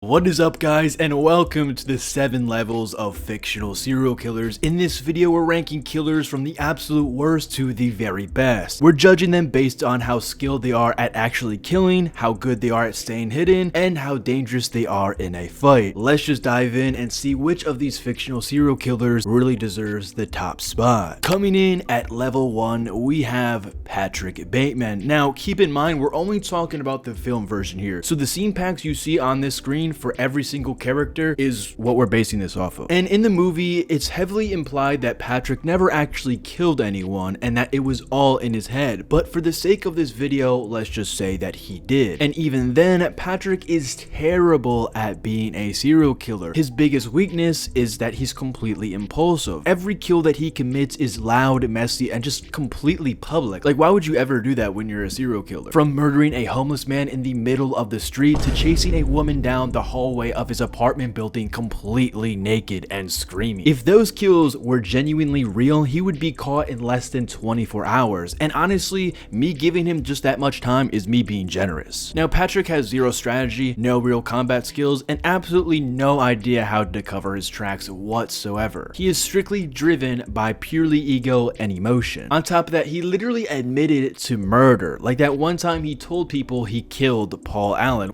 What is up, guys, and welcome to the 7 levels of fictional serial killers. In this video, we're ranking killers from the absolute worst to the very best. We're judging them based on how skilled they are at actually killing, how good they are at staying hidden, and how dangerous they are in a fight. Let's just dive in and see which of these fictional serial killers really deserves the top spot. Coming in at level 1, we have Patrick Bateman. Now, keep in mind, we're only talking about the film version here, so the scene packs you see on this screen for every single character is what we're basing this off of. And in the movie, it's heavily implied that Patrick never actually killed anyone and that it was all in his head. But for the sake of this video, let's just say that he did. And even then, Patrick is terrible at being a serial killer. His biggest weakness is that he's completely impulsive. Every kill that he commits is loud, messy, and just completely public. Like, why would you ever do that when you're a serial killer? From murdering a homeless man in the middle of the street to chasing a woman down the hallway of his apartment building completely naked and screaming. If those kills were genuinely real, he would be caught in less than 24 hours. And honestly, me giving him just that much time is me being generous. Now, Patrick has zero strategy, no real combat skills, and absolutely no idea how to cover his tracks whatsoever. He is strictly driven by purely ego and emotion. On top of that, he literally admitted to murder. Like that one time he told people he killed Paul Allen.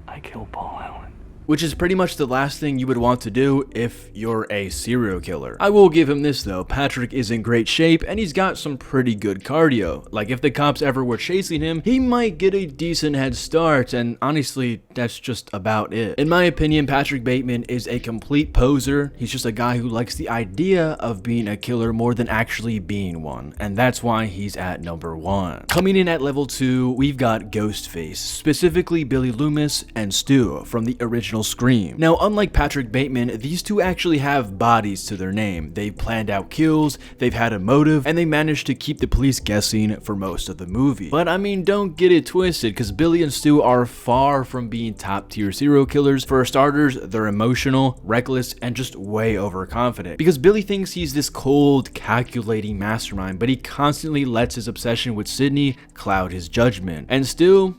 I killed Paul Allen. Which is pretty much the last thing you would want to do if you're a serial killer. I will give him this though, Patrick is in great shape and he's got some pretty good cardio. Like if the cops ever were chasing him, he might get a decent head start, and honestly, that's just about it. In my opinion, Patrick Bateman is a complete poser. He's just a guy who likes the idea of being a killer more than actually being one, and that's why he's at number 1. Coming in at level 2, we've got Ghostface, specifically Billy Loomis and Stu from the original Scream. Now, unlike Patrick Bateman, these two actually have bodies to their name. They've planned out kills, they've had a motive, and they managed to keep the police guessing for most of the movie. But I mean, don't get it twisted, because Billy and Stu are far from being top tier serial killers. For starters, they're emotional, reckless, and just way overconfident. Because Billy thinks he's this cold, calculating mastermind, but he constantly lets his obsession with Sydney cloud his judgment. And Stu,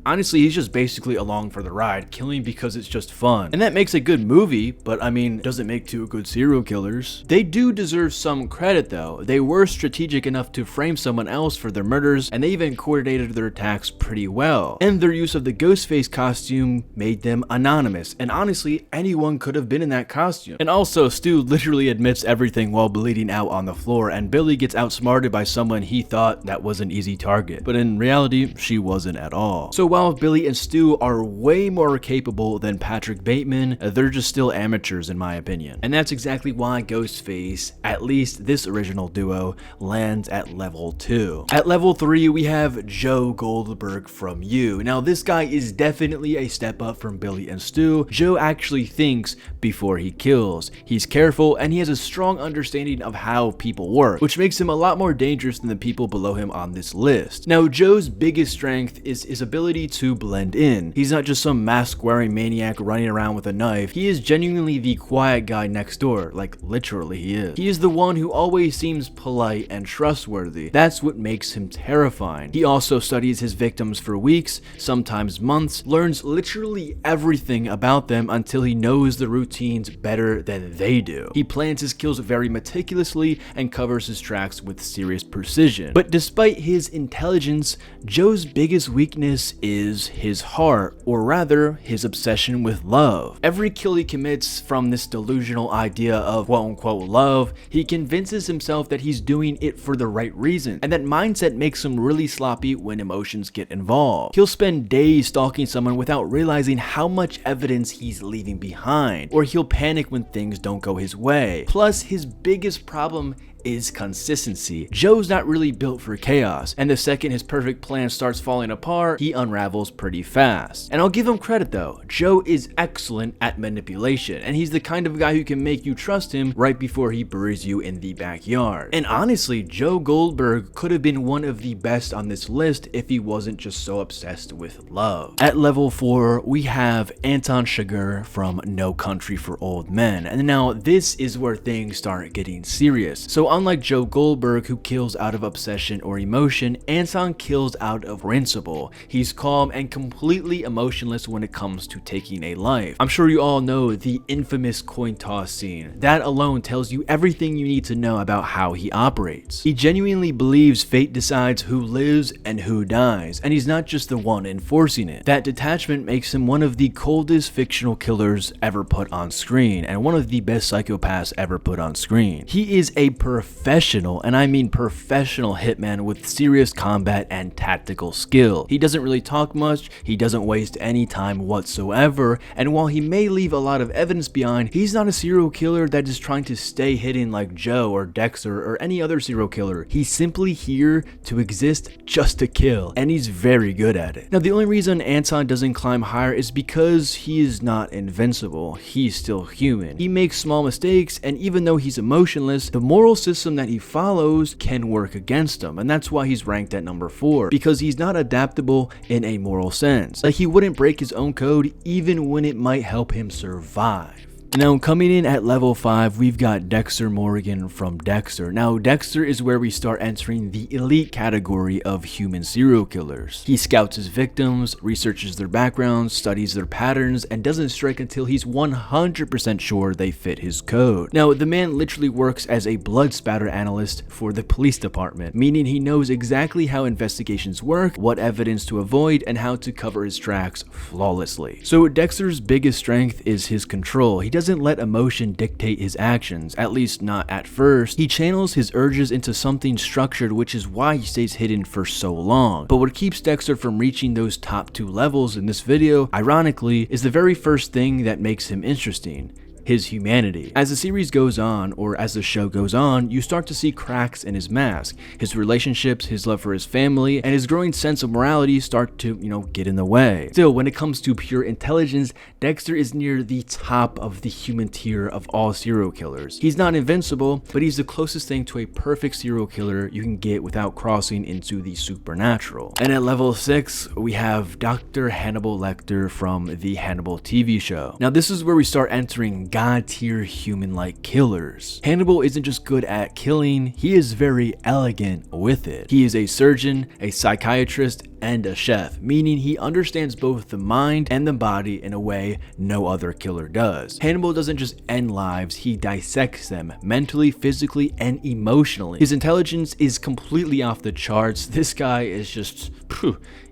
honestly, he's just basically along for the ride, killing because it's just fun. And that makes a good movie, but I mean, doesn't make two good serial killers. They do deserve some credit though. They were strategic enough to frame someone else for their murders, and they even coordinated their attacks pretty well. And their use of the Ghostface costume made them anonymous, and honestly, anyone could have been in that costume. And also, Stu literally admits everything while bleeding out on the floor, and Billy gets outsmarted by someone he thought that was an easy target. But in reality, she wasn't at all. So while Billy and Stu are way more capable than Patrick Bateman, they're just still amateurs in my opinion. And that's exactly why Ghostface, at least this original duo, lands at level 2. At level 3, we have Joe Goldberg from You. Now this guy is definitely a step up from Billy and Stu. Joe actually thinks before he kills. He's careful and he has a strong understanding of how people work, which makes him a lot more dangerous than the people below him on this list. Now Joe's biggest strength is his ability to blend in. He's not just some mask-wearing maniac running around with a knife. He is genuinely the quiet guy next door, like literally he is. He is the one who always seems polite and trustworthy. That's what makes him terrifying. He also studies his victims for weeks, sometimes months, learns literally everything about them until he knows the routines better than they do. He plans his kills very meticulously and covers his tracks with serious precision. But despite his intelligence, Joe's biggest weakness is his heart, or rather his obsession with love. Every kill he commits from this delusional idea of quote-unquote love, he convinces himself that he's doing it for the right reason, and that mindset makes him really sloppy when emotions get involved. He'll spend days stalking someone without realizing how much evidence he's leaving behind, or he'll panic when things don't go his way. Plus, his biggest problem is consistency. Joe's not really built for chaos, and the second his perfect plan starts falling apart, he unravels pretty fast. And I'll give him credit though, Joe is excellent at manipulation, and he's the kind of guy who can make you trust him right before he buries you in the backyard. And honestly, Joe Goldberg could have been one of the best on this list if he wasn't just so obsessed with love. At level 4, we have Anton Chigurh from No Country for Old Men, and now this is where things start getting serious. So unlike Joe Goldberg, who kills out of obsession or emotion, Anton kills out of principle. He's calm and completely emotionless when it comes to taking a life. I'm sure you all know the infamous coin toss scene. That alone tells you everything you need to know about how he operates. He genuinely believes fate decides who lives and who dies, and he's not just the one enforcing it. That detachment makes him one of the coldest fictional killers ever put on screen, and one of the best psychopaths ever put on screen. He is a professional, and I mean professional hitman with serious combat and tactical skill. He doesn't really talk much, he doesn't waste any time whatsoever, and while he may leave a lot of evidence behind, he's not a serial killer that is trying to stay hidden like Joe or Dexter or any other serial killer. He's simply here to exist just to kill, and he's very good at it. Now, the only reason Anton doesn't climb higher is because he is not invincible. He's still human. He makes small mistakes, and even though he's emotionless, the moral system that he follows can work against him, and that's why he's ranked at number 4, because he's not adaptable in a moral sense. Like, he wouldn't break his own code even when it might help him survive. Now, coming in at level 5, we've got Dexter Morgan from Dexter. Now, Dexter is where we start entering the elite category of human serial killers. He scouts his victims, researches their backgrounds, studies their patterns, and doesn't strike until he's 100% sure they fit his code. Now, the man literally works as a blood spatter analyst for the police department, meaning he knows exactly how investigations work, what evidence to avoid, and how to cover his tracks flawlessly. So, Dexter's biggest strength is his control. He doesn't let emotion dictate his actions, at least not at first. He channels his urges into something structured, which is why he stays hidden for so long. But what keeps Dexter from reaching those top 2 levels in this video, ironically, is the very first thing that makes him interesting: his humanity. As the series goes on, or as the show goes on, you start to see cracks in his mask. His relationships, his love for his family, and his growing sense of morality start to, get in the way. Still, when it comes to pure intelligence, Dexter is near the top of the human tier of all serial killers. He's not invincible, but he's the closest thing to a perfect serial killer you can get without crossing into the supernatural. And at level 6, we have Dr. Hannibal Lecter from the Hannibal TV show. Now, this is where we start entering god-tier human-like killers. Hannibal isn't just good at killing, he is very elegant with it. He is a surgeon, a psychiatrist, and a chef, meaning he understands both the mind and the body in a way no other killer does. Hannibal doesn't just end lives, he dissects them mentally, physically, and emotionally. His intelligence is completely off the charts. This guy is just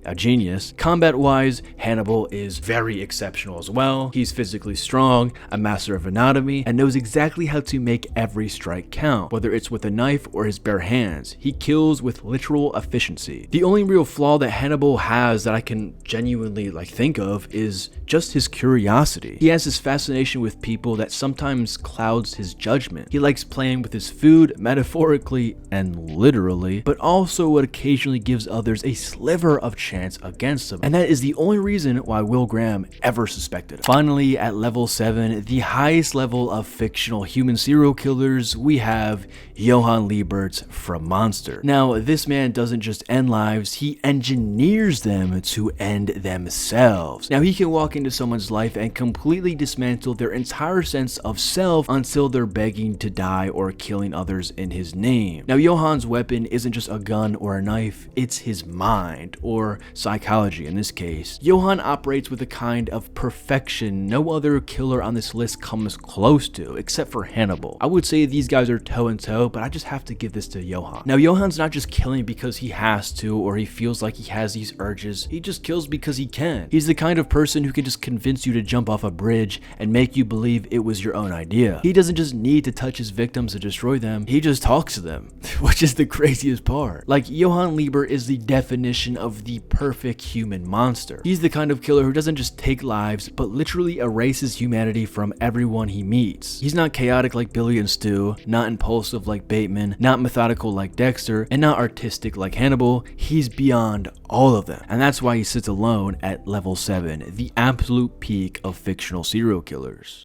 a genius. Combat-wise, Hannibal is very exceptional as well. He's physically strong, a master of anatomy, and knows exactly how to make every strike count, whether it's with a knife or his bare hands. He kills with literal efficiency. The only real flaw that Hannibal has that I can genuinely think of is just his curiosity. He has this fascination with people that sometimes clouds his judgment. He likes playing with his food, metaphorically and literally, but also what occasionally gives others a sliver of chance against him. And that is the only reason why Will Graham ever suspected him. Finally, at level 7, the highest level of fictional human serial killers, we have Johann Liebertz from Monster. Now, this man doesn't just end lives, he engineers them to end themselves. Now, he can walk into someone's life and completely dismantle their entire sense of self until they're begging to die or killing others in his name. Now, Johann's weapon isn't just a gun or a knife, it's his mind, or psychology in this case. Johann operates with a kind of perfection no other killer on this list comes close to, except for Hannibal. I would say these guys are toe and toe, but I just have to give this to Johann. Now, Johann's not just killing because he has to, or he feels like he has these urges. He just kills because he can. He's the kind of person who can just convince you to jump off a bridge and make you believe it was your own idea. He doesn't just need to touch his victims to destroy them, he just talks to them, which is the craziest part. Johann Liebert is the definition of the perfect human monster. He's the kind of killer who doesn't just take lives, but literally erases humanity from everyone he meets. He's not chaotic like Billy and Stu, not impulsive like Bateman, not methodical like Dexter, and not artistic like Hannibal. He's beyond all of them. And that's why he sits alone at level 7, the absolute peak of fictional serial killers.